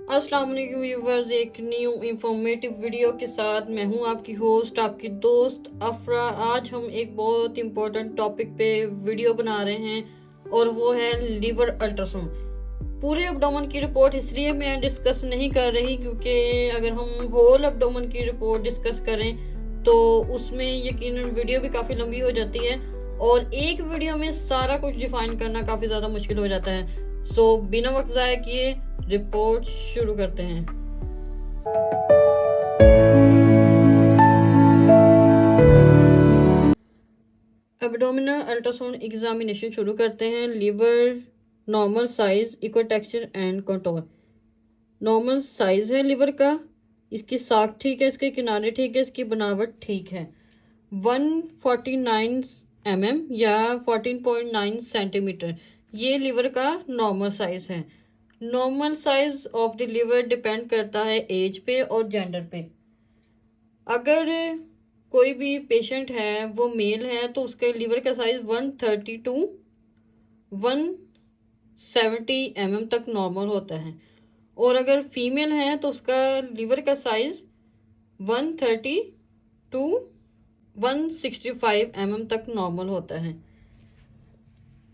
अस्सलाम वालेकुम व्यूवर्स, एक न्यू इंफॉर्मेटिव वीडियो के साथ मैं हूं आपकी होस्ट, आपकी दोस्त अफरा। आज हम एक बहुत इंपॉर्टेंट टॉपिक पे वीडियो बना रहे हैं और वो है लीवर अल्ट्रासाउंड। पूरे एब्डोमेन की रिपोर्ट इसलिए मैं डिस्कस नहीं कर रही क्योंकि अगर हम होल एब्डोमेन की रिपोर्ट डिस्कस करें तो उसमें यकीनन वीडियो भी काफ़ी लंबी हो जाती है और एक वीडियो में सारा कुछ डिफाइन करना काफ़ी ज़्यादा मुश्किल हो जाता है। सो बिना वक्त ज़ाया किए रिपोर्ट शुरू करते हैं। एब्डोमिनल अल्ट्रासाउंड एग्जामिनेशन शुरू करते हैं। Liver normal size, equal texture and contour. Normal size है लीवर का, इसकी साख ठीक है, इसके किनारे ठीक है, इसकी बनावट ठीक है। 149 mm या 14.9 सेंटीमीटर ये लीवर का नॉर्मल साइज है। Normal size of the liver depend करता है एज पे और जेंडर पे। अगर कोई भी पेशेंट है वो मेल है तो उसका लिवर का साइज 130 टू 170 mm तक नॉर्मल होता है और अगर फीमेल है तो उसका लिवर का साइज 130 टू 165 mm तक नॉर्मल होता है।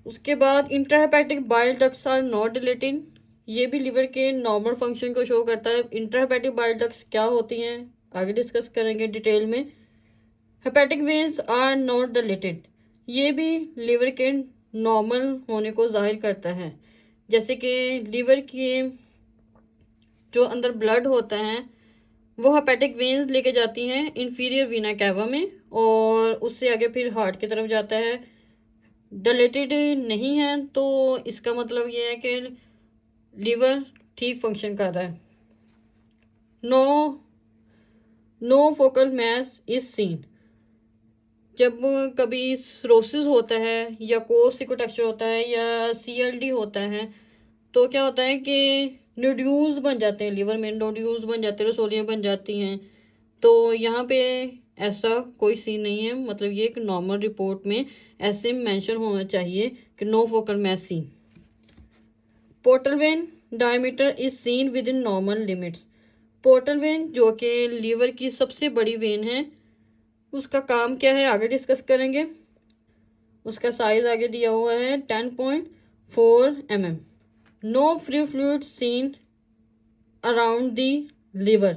उसके बाद intrahepatic bile ducts are not dilated, ये भी लिवर के नॉर्मल फंक्शन को शो करता है। इंट्राहेपेटिक बाइल डक्ट्स क्या होती हैं आगे डिस्कस करेंगे डिटेल में। Hepatic veins are not dilated, ये भी लिवर के नॉर्मल होने को जाहिर करता है। जैसे कि लिवर के जो अंदर ब्लड होता है वो हेपेटिक वेन्स लेके जाती हैं इंफीरियर वीना कैवा में और उससे आगे फिर हार्ट की तरफ जाता है। डिलेटेड नहीं है तो इसका मतलब ये है कि लीवर ठीक फंक्शन कर रहा है। No focal mass is seen, जब कभी सिरोसिस होता है या कोसिकोटेक्चर होता है या CLD होता है तो क्या होता है कि नोड्यूल्स बन जाते हैं लिवर में, नोड्यूल्स बन जाते हैं, रसोलियाँ बन जाती हैं। तो यहाँ पे ऐसा कोई सीन नहीं है, मतलब ये एक नॉर्मल रिपोर्ट में ऐसे मेंशन होना चाहिए कि no focal mass seen. Portal vein diameter is seen within normal limits. Portal vein जो कि लीवर की सबसे बड़ी वेन है, उसका काम क्या है आगे डिस्कस करेंगे। उसका साइज आगे दिया हुआ है 10.4 mm। No free fluid seen around the liver,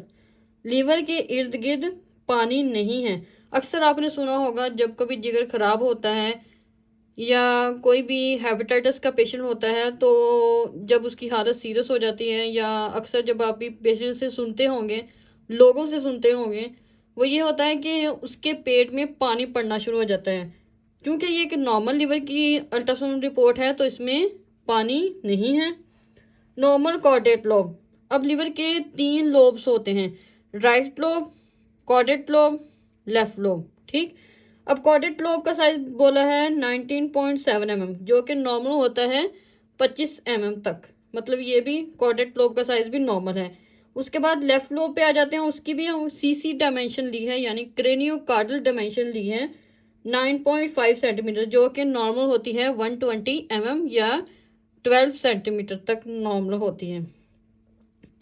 liver के इर्द गिर्द पानी नहीं है। अक्सर आपने सुना होगा जब कभी जिगर खराब होता है या कोई भी हेपेटाइटिस का पेशेंट होता है तो जब उसकी हालत सीरियस हो जाती है, या अक्सर जब आप भी पेशेंट से सुनते होंगे, लोगों से सुनते होंगे, वो ये होता है कि उसके पेट में पानी पड़ना शुरू हो जाता है। क्योंकि ये एक नॉर्मल लिवर की अल्ट्रासाउंड रिपोर्ट है तो इसमें पानी नहीं है। नॉर्मल कॉर्डेट लोब, अब लिवर के 3 लोब्स होते हैं, right lobe, chordate lobe, left lobe. ठीक, अब कॉर्डेट लोब का साइज बोला है 19.7 mm जो कि नॉर्मल होता है 25 mm तक, मतलब ये भी कॉर्डेट लोब का साइज भी नॉर्मल है। उसके बाद लेफ्ट लोब पे आ जाते हैं, उसकी भी हम CC डायमेंशन ली है यानी क्रेनियोकार्डल डायमेंशन ली है 9.5 सेंटीमीटर जो कि नॉर्मल होती है 120 mm या 12 सेंटीमीटर तक नॉर्मल होती है।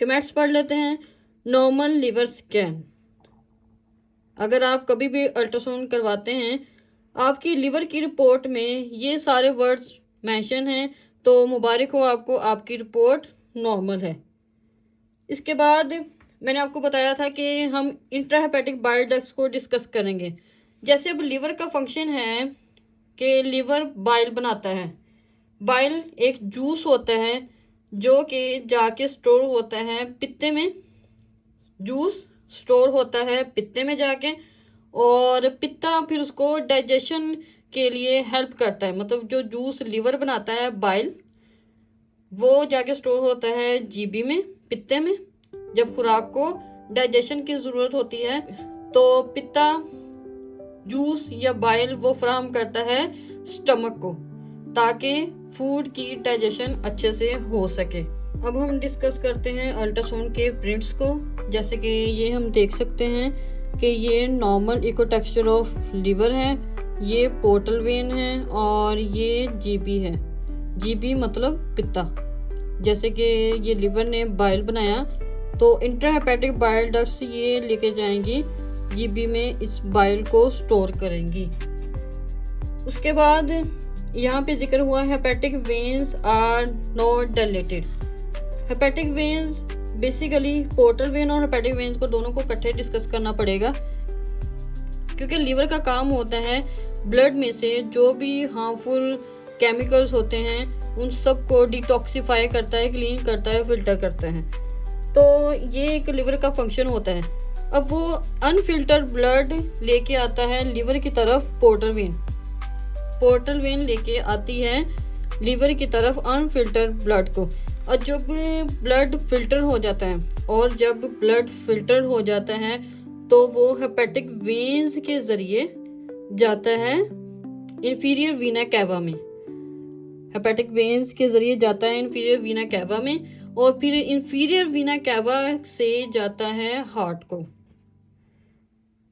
कमेंट्स पढ़ लेते हैं। नॉर्मल लिवर स्कैन, अगर आप कभी भी अल्ट्रासाउंड करवाते हैं आपकी लिवर की रिपोर्ट में ये सारे वर्ड्स मेंशन हैं तो मुबारक हो आपको, आपकी रिपोर्ट नॉर्मल है। इसके बाद मैंने आपको बताया था कि हम इंट्राहेपेटिक बाइल डक्ट्स को डिस्कस करेंगे। जैसे अब लिवर का फंक्शन है कि लिवर बाइल बनाता है। बाइल एक जूस होता है जो कि जाके स्टोर होता है पित्ते में, जूस स्टोर होता है पित्ते में जाके और पित्ता फिर उसको डाइजेशन के लिए हेल्प करता है। मतलब जो जूस लिवर बनाता है बाइल वो जाके स्टोर होता है जीबी में, पित्ते में। जब खुराक को डाइजेशन की ज़रूरत होती है तो पित्ता जूस या बाइल वो फराहम करता है स्टमक को ताकि फूड की डाइजेशन अच्छे से हो सके। अब हम डिस्कस करते हैं अल्ट्रासाउंड के प्रिंट्स को। जैसे कि ये हम देख सकते हैं कि ये normal echo texture of liver है, ये पोर्टल वेन है और ये जीबी है। जीबी मतलब पित्ता। जैसे कि ये लिवर ने बाइल बनाया तो इंट्राहेपेटिक बाइल डक्ट्स ये लेके जाएंगी जीबी में, इस बाइल को स्टोर करेंगी। उसके बाद यहाँ पे जिक्र हुआ hepatic veins are not dilated. Hepatic veins basically portal vein और हेपेटिक वेन्स को दोनों को इकट्ठे डिस्कस करना पड़ेगा, क्योंकि लिवर का काम होता है ब्लड में से जो भी हार्मफुल केमिकल्स होते हैं उन सब को डिटॉक्सिफाई करता है, क्लीन करता है, फिल्टर करता है। तो ये एक लिवर का फंक्शन होता है। अब वो अनफिल्टर ब्लड लेके आता है लिवर की तरफ, पोर्टल वेन लेके आती है लिवर की तरफ अनफिल्टर ब्लड को। और जब ब्लड फिल्टर हो जाता है, और जब ब्लड फिल्टर हो जाता है तो वो हेपेटिक वेन्स के जरिए जाता है इंफीरियर वीना कैवा में। हेपेटिक वेन्स के जरिए जाता है इंफीरियर वीना कैवा में, और फिर इंफीरियर वीना कैवा से जाता है हार्ट को।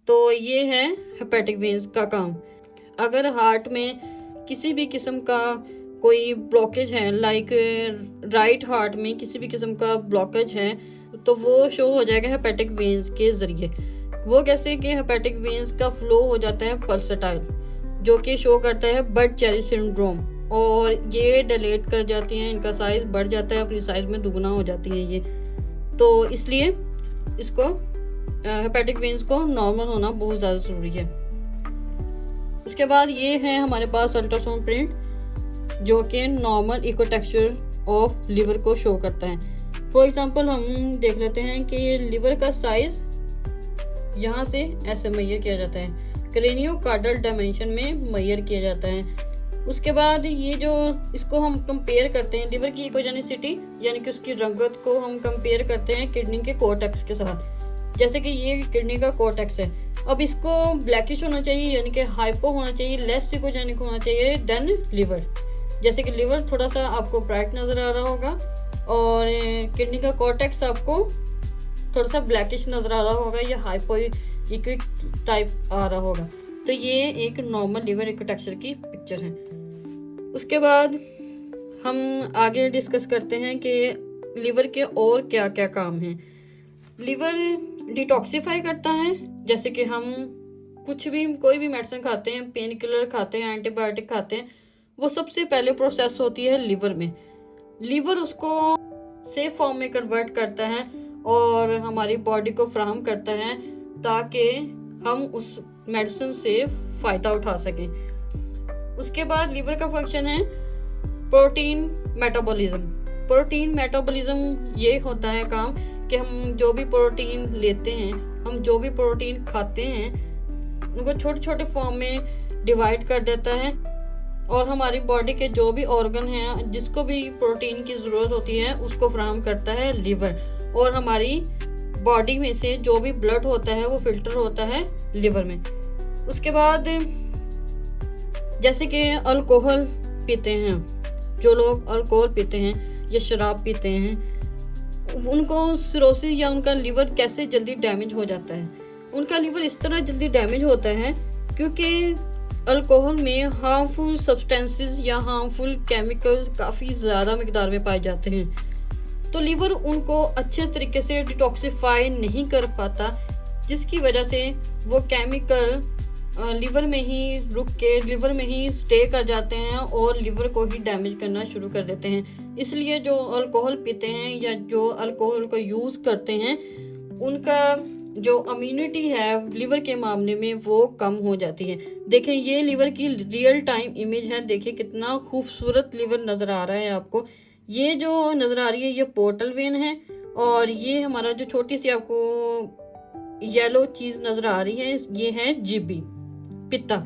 तो ये है हेपेटिक वेन्स का काम। अगर हार्ट में किसी भी किस्म का कोई ब्लॉकेज है, लाइक राइट हार्ट में किसी भी किस्म का ब्लॉकेज है, तो वो शो हो जाएगा हेपेटिक वेन्स के जरिए। वो कैसे कि हेपेटिक वेन्स का फ्लो हो जाता है पल्सेटाइल, जो कि शो करता है बर्ड चेरी सिंड्रोम, और ये डिलेट कर जाती हैं, इनका साइज बढ़ जाता है, अपनी साइज में दुगना हो जाती है ये। तो इसलिए इसको हेपेटिक वेन्स को नॉर्मल होना बहुत ज़्यादा ज़रूरी है। उसके बाद ये है हमारे पास अल्ट्रासाउंड प्रिंट, जो कि नॉर्मल इकोटेक्सचर ऑफ लिवर को शो करता है। फॉर एग्जांपल हम देख लेते हैं कि ये लिवर का साइज यहाँ से ऐसे मेजर किया जाता है, क्रेनियोकार्डल डायमेंशन में मेजर किया जाता है। उसके बाद ये जो इसको हम कंपेयर करते हैं, लिवर की इकोजेनिसिटी यानी कि उसकी रंगत को हम कंपेयर करते हैं किडनी के कोर्टेक्स के साथ। जैसे कि ये किडनी का कोर्टेक्स है, अब इसको ब्लैकिश होना चाहिए यानी कि हाइपो होना चाहिए, लेस इकोजेनिक होना चाहिए देन लिवर। जैसे कि लिवर थोड़ा सा आपको ब्राइट नजर आ रहा होगा और किडनी का कॉर्टेक्स आपको थोड़ा सा ब्लैकिश नजर आ रहा होगा या हाइपो इक्विक टाइप आ रहा होगा। तो ये एक नॉर्मल लिवर इकोटेक्सचर की पिक्चर है। उसके बाद हम आगे डिस्कस करते हैं कि लिवर के और क्या क्या काम हैं। लिवर डिटॉक्सिफाई करता है, जैसे कि हम कोई भी मेडिसिन खाते हैं, पेन किलर खाते हैं, एंटीबायोटिक खाते हैं, वो सबसे पहले प्रोसेस होती है लिवर में। लिवर उसको सेफ फॉर्म में कन्वर्ट करता है और हमारी बॉडी को फ्राहम करता है ताकि हम उस मेडिसिन से फ़ायदा उठा सकें। उसके बाद लिवर का फंक्शन है प्रोटीन मेटाबॉलिज्म। प्रोटीन मेटाबॉलिज्म ये होता है काम कि हम जो भी प्रोटीन लेते हैं, हम जो भी प्रोटीन खाते हैं, उनको छोटे छोटे फॉर्म में डिवाइड कर देता है और हमारी बॉडी के जो भी ऑर्गन हैं जिसको भी प्रोटीन की ज़रूरत होती है उसको फ्राहम करता है लिवर। और हमारी बॉडी में से जो भी ब्लड होता है वो फिल्टर होता है लिवर में। उसके बाद जैसे कि अल्कोहल पीते हैं, जो लोग अल्कोहल पीते हैं या शराब पीते हैं, उनको सिरोसिस या उनका लिवर कैसे जल्दी डैमेज हो जाता है। उनका लिवर इस तरह जल्दी डैमेज होता है क्योंकि अल्कोहल में हार्मफुल सब्सटेंसेस या हार्मफुल केमिकल्स काफ़ी ज़्यादा मिकदार में पाए जाते हैं। तो लिवर उनको अच्छे तरीके से डिटॉक्सिफाई नहीं कर पाता, जिसकी वजह से वो केमिकल लिवर में ही रुक के लिवर में ही स्टे कर जाते हैं और लिवर को ही डैमेज करना शुरू कर देते हैं। इसलिए जो अल्कोहल पीते हैं या जो अल्कोहल को यूज़ करते हैं, उनका जो इम्यूनिटी है लिवर के मामले में वो कम हो जाती है। देखें, ये लिवर की रियल टाइम इमेज है। देखिए कितना खूबसूरत लिवर नज़र आ रहा है आपको। ये जो नज़र आ रही है ये पोर्टल वेन है, और ये हमारा जो छोटी सी आपको येलो चीज़ नज़र आ रही है ये है जीबी, पित्ता,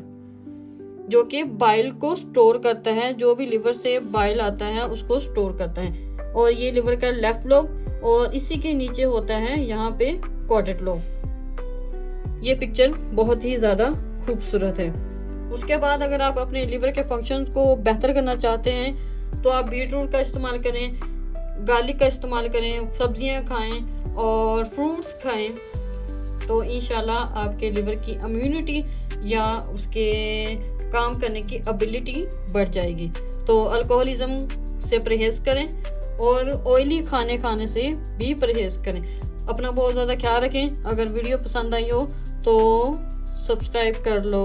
जो कि बाइल को स्टोर करता है। जो भी लिवर से बाइल आता है उसको स्टोर करता है। और ये लिवर का लेफ्ट लोब, और इसी के नीचे होता है यहाँ पे कॉर्डेट लोब। ये पिक्चर बहुत ही ज़्यादा खूबसूरत है। उसके बाद अगर आप अपने लिवर के फंक्शन को बेहतर करना चाहते हैं तो आप बीटरूट का इस्तेमाल करें, गार्लिक का इस्तेमाल करें, सब्जियां खाएं और फ्रूट्स खाएं, तो इंशाल्लाह आपके लिवर की इम्यूनिटी या उसके काम करने की एबिलिटी बढ़ जाएगी। तो अल्कोहलिज्म से परहेज करें और ऑयली खाने से भी परहेज करें। अपना बहुत ज़्यादा ख्याल रखें। अगर वीडियो पसंद आई हो तो सब्सक्राइब कर लो।